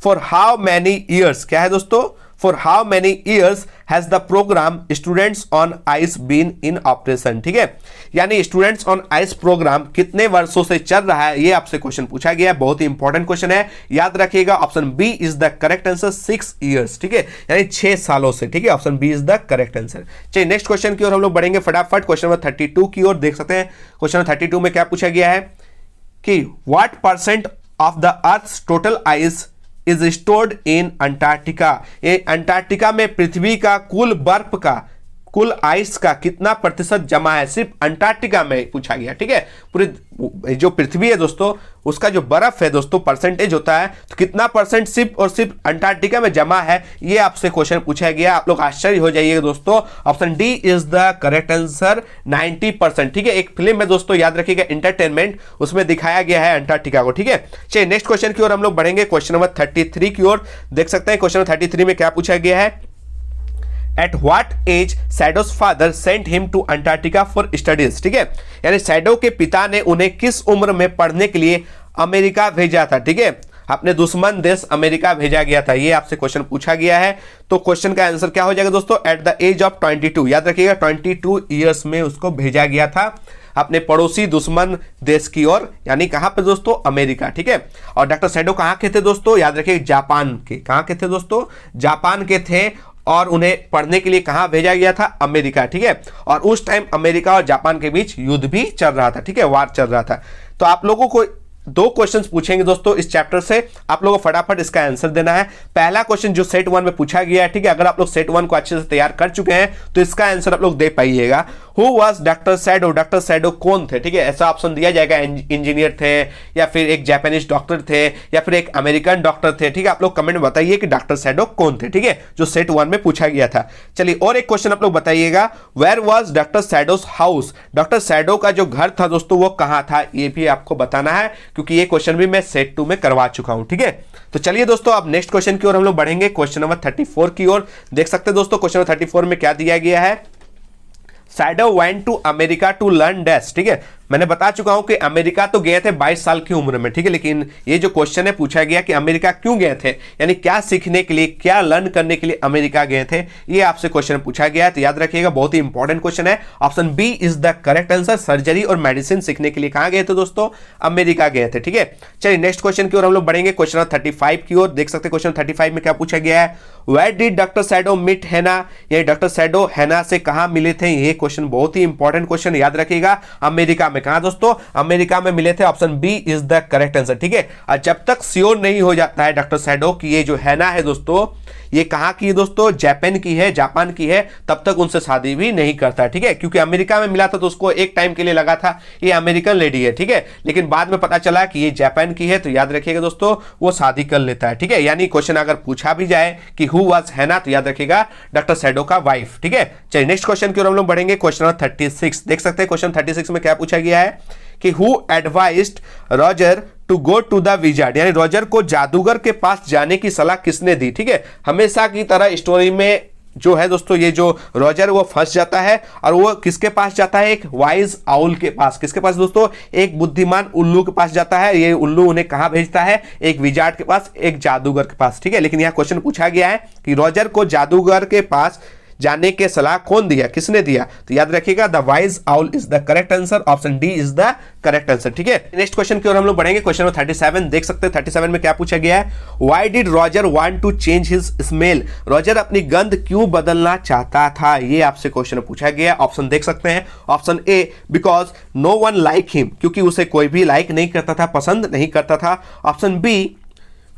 फॉर हाउ मैनी ईयर्स, क्या है दोस्तों, for how many years has the programme students on ice been in operation. ठीक है, यानी स्टूडेंट्स ऑन आइस प्रोग्राम कितने वर्षों से चल रहा है, ये आपसे क्वेश्चन पूछा गया है। बहुत ही इंपॉर्टेंट क्वेश्चन है, याद रखिएगा option B is the correct answer, 6 years. ठीक है, यानी 6 सालों से। ठीक है, option B is the correct answer. चलिए नेक्स्ट क्वेश्चन की ओर हम लोग बढ़ेंगे फटाफट, क्वेश्चन नंबर 32 की ओर। देख सकते हैं क्वेश्चन नंबर 32 में क्या पूछा गया है कि what percent of the earth total ice is stored in Antarctica. ये अंटार्कटिका में पृथ्वी का कुल बर्फ का, कुल आइस का कितना प्रतिशत जमा है, सिर्फ अंटार्कटिका में पूछा गया। ठीक है, पूरी जो पृथ्वी है दोस्तों उसका जो बर्फ है दोस्तों परसेंटेज होता है, तो कितना परसेंट सिर्फ और सिर्फ अंटार्कटिका में जमा है, ये आपसे क्वेश्चन पूछा गया। आप लोग आश्चर्य हो जाइएगा दोस्तों, option D is the correct answer, 90%। ठीक है, एक फिल्म है दोस्तों, याद रखिएगा एंटरटेनमेंट, उसमें दिखाया गया है अंटार्कटिका को। ठीक है, चलिए नेक्स्ट क्वेश्चन की ओर हम लोग बढ़ेंगे, क्वेश्चन नंबर 33 की ओर। देख सकते हैं क्वेश्चन नंबर 33 में क्या पूछा गया है, at what age Sadao's father sent him to Antarctica for studies. ठीक है, यानी सैडो के पिता ने उन्हें किस उम्र में पढ़ने के लिए अमेरिका भेजा था। ठीक है, अपने दुश्मन देश अमेरिका भेजा गया था, ये आपसे क्वेश्चन पूछा गया है। तो क्वेश्चन का आंसर क्या हो जाएगा दोस्तों, एट द एज ऑफ 22। याद रखिएगा 22 ईयर्स में उसको भेजा गया था अपने पड़ोसी दुश्मन देश की ओर, यानी कहां पे दोस्तों, अमेरिका। ठीक है, और डॉक्टर सैडो कहां के थे दोस्तों, याद रखिए जापान के। कहां के थे दोस्तों, जापान के थे, और उन्हें पढ़ने के लिए कहां भेजा गया था, अमेरिका। ठीक है, और उस टाइम अमेरिका और जापान के बीच युद्ध भी चल रहा था। ठीक है, वार चल रहा था। तो आप लोगों को 2 क्वेश्चंस पूछेंगे दोस्तों इस चैप्टर से, आप लोगों को फटाफट इसका आंसर देना है। पहला क्वेश्चन जो सेट 1 में पूछा गया है, ठीक है, अगर आप लोग सेट 1 को अच्छे से तैयार कर चुके हैं तो इसका आंसर आप लोग दे पाइएगा। Who was doctor Sadao, doctor Sadao कौन थे। ठीक है, ऐसा ऑप्शन दिया जाएगा, इंजीनियर थे, या फिर एक जापानीज डॉक्टर थे, या फिर एक अमेरिकन डॉक्टर थे। ठीक है, आप लोग कमेंट में बताइए कि डॉक्टर सैडो कौन थे। ठीक है, जो सेट 1 में पूछा गया था। चलिए और एक क्वेश्चन आप लोग बताइएगा, where was doctor Sadao's house, doctor Sadao का जो घर था दोस्तों वो कहां था, ये भी आपको बताना है, क्योंकि ये क्वेश्चन भी मैं सेट 2 में करवा चुका हूं। ठीक है, तो चलिए दोस्तों अब नेक्स्ट क्वेश्चन की ओर हम लोग बढ़ेंगे, क्वेश्चन नंबर 34 की ओर। देख सकते हैं दोस्तों क्वेश्चन नंबर 34 में क्या दिया गया है, Sadao went to America to learn dash. ठीक है, मैंने बता चुका हूं कि अमेरिका तो गए थे 22 साल की उम्र में। ठीक है, लेकिन ये जो क्वेश्चन है पूछा गया कि अमेरिका क्यों गए थे, यानी क्या सीखने के लिए, क्या लर्न करने के लिए अमेरिका गए थे, ये आपसे क्वेश्चन पूछा गया है। तो याद रखिएगा बहुत ही इंपॉर्टेंट क्वेश्चन है, option B is the correct answer, surgery और मेडिसिन सीखने के लिए कहां गए थे दोस्तों, अमेरिका गए थे। ठीक है, चलिए नेक्स्ट क्वेश्चन की ओर हम लोग बढ़ेंगे, क्वेश्चन 35 की ओर। देख सकते हैं क्वेश्चन 35 में क्या पूछा गया है, where did doctor Sadao meet Hana, ये डॉक्टर सैडो हैना से कहां मिले थे। ये क्वेश्चन बहुत ही इंपॉर्टेंट क्वेश्चन, याद रखिएगा अमेरिका में। कहां दोस्तों, अमेरिका में मिले थे, option B is the correct answer. ठीक है, और जब तक श्योर नहीं हो जाता है डॉक्टर सैडो कि ये जो हैना है दोस्तों ये कहां की है दोस्तों, जापान की है, जापान की है, तब तक उनसे शादी भी नहीं करता। ठीक है, क्योंकि अमेरिका में मिला था तो उसको एक टाइम के लिए लगा था ये अमेरिकन लेडी है। ठीक है, लेकिन बाद में पता चला कि ये जापान की है, तो याद रखिएगा दोस्तों वो शादी कर लेता है। ठीक है, यानी क्वेश्चन अगर पूछा भी जाए कि हु वाज हैना, तो याद रखिएगा डॉक्टर सैडो का वाइफ। ठीक है, चलिए नेक्स्ट क्वेश्चन की ओर हम लोग बढ़ेंगे, क्वेश्चन 36। देख सकते हैं क्वेश्चन 36 में क्या पूछा गया है कि who advised Roger to go to the wizard, यानी रॉजर को जादूगर के पास जाने की सलाह किसने दी। ठीक है, हमेशा की तरह स्टोरी में जो है दोस्तों ये जो रॉजर वो फंस जाता है, और वो किसके पास जाता है, एक वाइज आउल के पास। किसके पास दोस्तों, एक बुद्धिमान उल्लू के पास जाता है। ये उल्लू उन्हें कहां भेजता है, एक विजार्ड के पास, एक जादूगर के पास। ठीक है, लेकिन यहां क्वेश्चन पूछा गया है कि रॉजर को जादूगर के पास जाने के सलाह कौन दिया, किसने दिया? तो याद रखिएगा the wise owl is the correct answer, option D is the correct answer. ठीक है, नेक्स्ट क्वेश्चन की ओर हम लोग बढ़ेंगे। क्वेश्चन नंबर 37 देख सकते हैं। 37 में क्या पूछा गया है? Why did Roger want to change his smell? Roger अपनी गंध क्यों बदलना चाहता था? ये आपसे क्वेश्चन पूछा गया। ऑप्शन देख सकते हैं। Option A because no one like him, क्योंकि उसे कोई भी लाइक नहीं करता था, पसंद नहीं करता था। Option B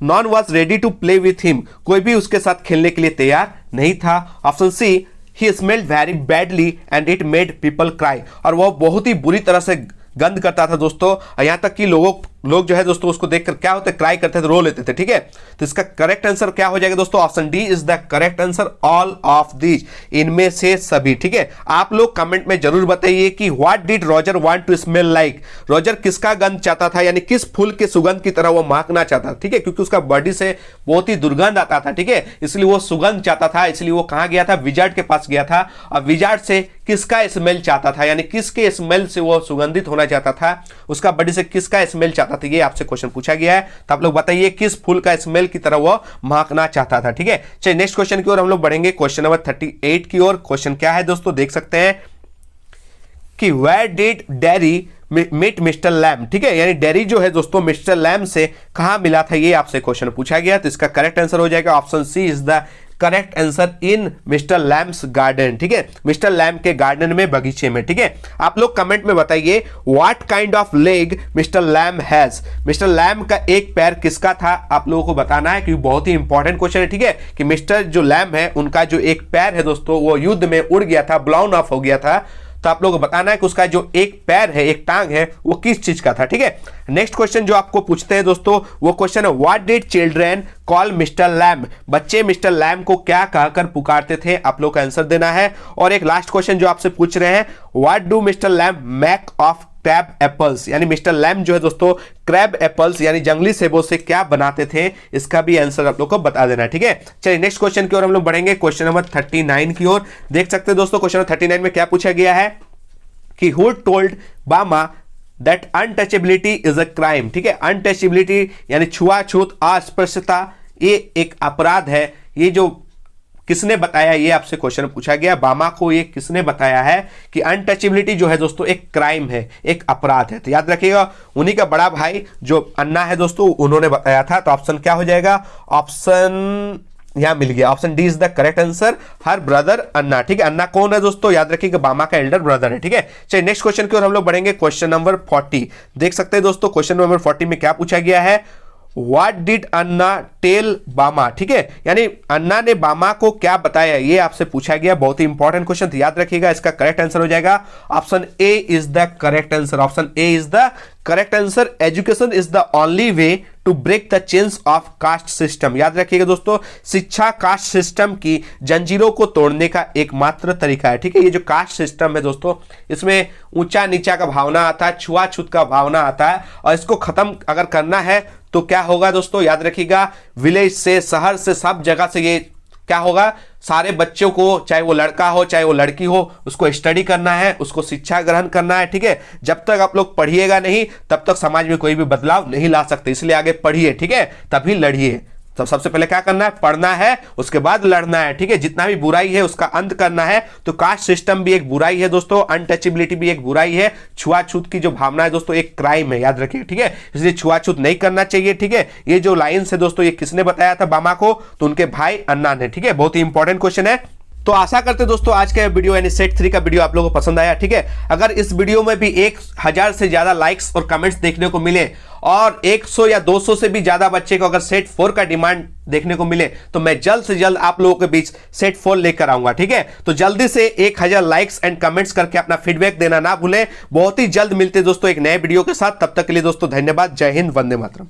none was ready to play with him, कोई भी उसके साथ खेलने के लिए तैयार नहीं था। Option C he smelled very badly and it made people cry, और वह बहुत ही बुरी तरह से गंध करता था दोस्तों, यहां तक कि लोग जो है दोस्तों उसको देखकर क्या होते, क्राई करते थे, रो लेते थे। ठीक है, तो इसका करेक्ट आंसर क्या हो जाएगा दोस्तों? Option D is the correct answer, all of these, इनमें से सभी। ठीक है, आप लोग कमेंट में जरूर बताइए कि what did Roger want to smell like, Roger किसका गंध चाहता था, यानी किस फूल के सुगंध की तरह वो महकना चाहता था। ठीक है, क्योंकि उसका बॉडी से बहुत ही दुर्गंध आता था। ठीक है, इसलिए वो सुगंध चाहता था, इसलिए वो कहां गया था? विजार्ड के पास गया था। और विजार्ड से किसका स्मेल चाहता था, यानी किसके स्मेल से वो सुगंधित होना चाहता था, उसका बॉडी से किसका स्मेल चाहता था? ये आपसे क्वेश्चन पूछा गया है, तो आप लोग बताइए किस फूल का स्मेल की तरह वो महकना चाहता था। ठीक है, चलिए नेक्स्ट क्वेश्चन की ओर हम लोग बढ़ेंगे। क्वेश्चन नंबर 38 की ओर। क्वेश्चन क्या है दोस्तों? देख सकते हैं कि where did Derry meet mister Lamb. ठीक है, यानी डेरी जो है दोस्तों मिस्टर लैम से कहां मिला था, ये आपसे क्वेश्चन पूछा गया। तो इसका करेक्ट आंसर हो जाएगा option C is the correct answer, in mister Lamb's garden. ठीक है, मिस्टर लैम के गार्डन में, बगीचे में। ठीक है, आप लोग कमेंट में बताइए what kind of leg mister Lamb has, mister Lamb का एक पैर किसका था, आप लोगों को बताना है, क्योंकि बहुत ही इंपॉर्टेंट क्वेश्चन है। ठीक है, कि मिस्टर जो लैम है उनका जो एक पैर है दोस्तों वो युद्ध में उड़ गया था, ब्लाउन ऑफ हो गया था, तो आप लोगों को बताना है कि उसका जो एक पैर है, एक टांग है, वो किस चीज का था। ठीक है, नेक्स्ट क्वेश्चन जो आपको पूछते हैं दोस्तों वो क्वेश्चन है what did children call mister Lamb, बच्चे मिस्टर लैम को क्या कहकर पुकारते थे, आप लोग का आंसर देना है। और एक लास्ट क्वेश्चन जो आपसे पूछ रहे हैं what do mister Lamb make of crab apples, यानी मिस्टर लैम जो है दोस्तों क्रैब एप्पल्स यानी जंगली सेबों से क्या बनाते थे, इसका भी आंसर आप लोग को बता देना है। ठीक है, चलिए नेक्स्ट क्वेश्चन की ओर हम लोग बढ़ेंगे। क्वेश्चन नंबर 39 की ओर। देख सकते हैं दोस्तों क्वेश्चन नंबर 39 में क्या पूछा गया है कि हु टोल्ड बामा that untouchability is a crime. ठीक है, अनटचेबिलिटी यानी छुआछूत, अस्पृश्यता, ये एक अपराध है। ये जो किसने बताया, ये आपसे क्वेश्चन पूछा गया। बामा को ये किसने बताया है कि अनटचेबिलिटी जो है दोस्तों एक क्राइम है, एक अपराध है? तो याद रखिएगा उन्हीं का बड़ा भाई जो अन्ना है दोस्तों, उन्होंने बताया था। तो ऑप्शन क्या हो जाएगा? ऑप्शन यहां मिल गया, option D is the correct answer, her brother Anna. ठीक है, अन्ना कौन है दोस्तों? याद रखिएगा बामा का एल्डर ब्रदर है। ठीक है, चलिए नेक्स्ट क्वेश्चन की ओर हम लोग बढ़ेंगे। क्वेश्चन नंबर 40 देख सकते हैं दोस्तों। क्वेश्चन नंबर 40 में क्या पूछा गया है? व्हाट डिड अन्ना टेल बामा। ठीक है, यानी अन्ना ने बामा को क्या बताया, ये आपसे पूछा गया। बहुत ही इंपॉर्टेंट क्वेश्चन, तो याद रखिएगा इसका करेक्ट आंसर हो जाएगा option A is the correct answer, option A is the correct answer. Education is the only way to break the chains of caste system. याद रखिएगा दोस्तों शिक्षा कास्ट सिस्टम की जंजीरों को तोड़ने का एकमात्र तरीका है। ठीक है, ये जो कास्ट सिस्टम है दोस्तों इसमें ऊंचा नीचा का भावना आता है, छुआछूत का भावना आता है, और इसको खत्म अगर करना है तो क्या होगा दोस्तों? याद रखिएगा विलेज से, शहर से, सब जगह से ये क्या होगा, सारे बच्चों को, चाहे वो लड़का हो चाहे वो लड़की हो, उसको स्टडी करना है, उसको शिक्षा ग्रहण करना है। ठीक है, जब तक आप लोग पढ़िएगा नहीं तब तक समाज में कोई भी बदलाव नहीं ला सकते, इसलिए आगे पढ़िए। ठीक है, तभी लड़िए। तो सबसे पहले क्या करना है? पढ़ना है, उसके बाद लड़ना है। ठीक है, जितना भी बुराई है उसका अंत करना है। तो कास्ट सिस्टम भी एक बुराई है दोस्तों, अनटचेबिलिटी भी एक बुराई है, छुआछूत की जो भावना है दोस्तों एक क्राइम है, याद रखिए। ठीक है, इसलिए छुआछूत नहीं करना चाहिए। ठीक है, ये जो लाइन्स है दोस्तों ये किसने बताया था बामा को? तो उनके भाई अन्ना ने। ठीक है, बहुत ही इंपॉर्टेंट क्वेश्चन है। तो आशा करते दोस्तों आज का वीडियो यानी सेट 3 का वीडियो आप लोगों को पसंद आया। ठीक है, अगर इस वीडियो में भी 1000 से ज्यादा लाइक्स और कमेंट्स देखने को मिले और 100 या 200 से भी ज्यादा बच्चे को अगर सेट 4 का डिमांड देखने को मिले तो मैं जल्द से जल्द आप लोगों के बीच सेट 4 लेकर आऊंगा। ठीक है, तो जल्दी से 1000 लाइक्स एंड कमेंट्स करके अपना फीडबैक देना ना भूलें। बहुत ही जल्द मिलते दोस्तों एक नए वीडियो के साथ, तब तक के लिए दोस्तों धन्यवाद। जय हिंद, वंदे मातरम।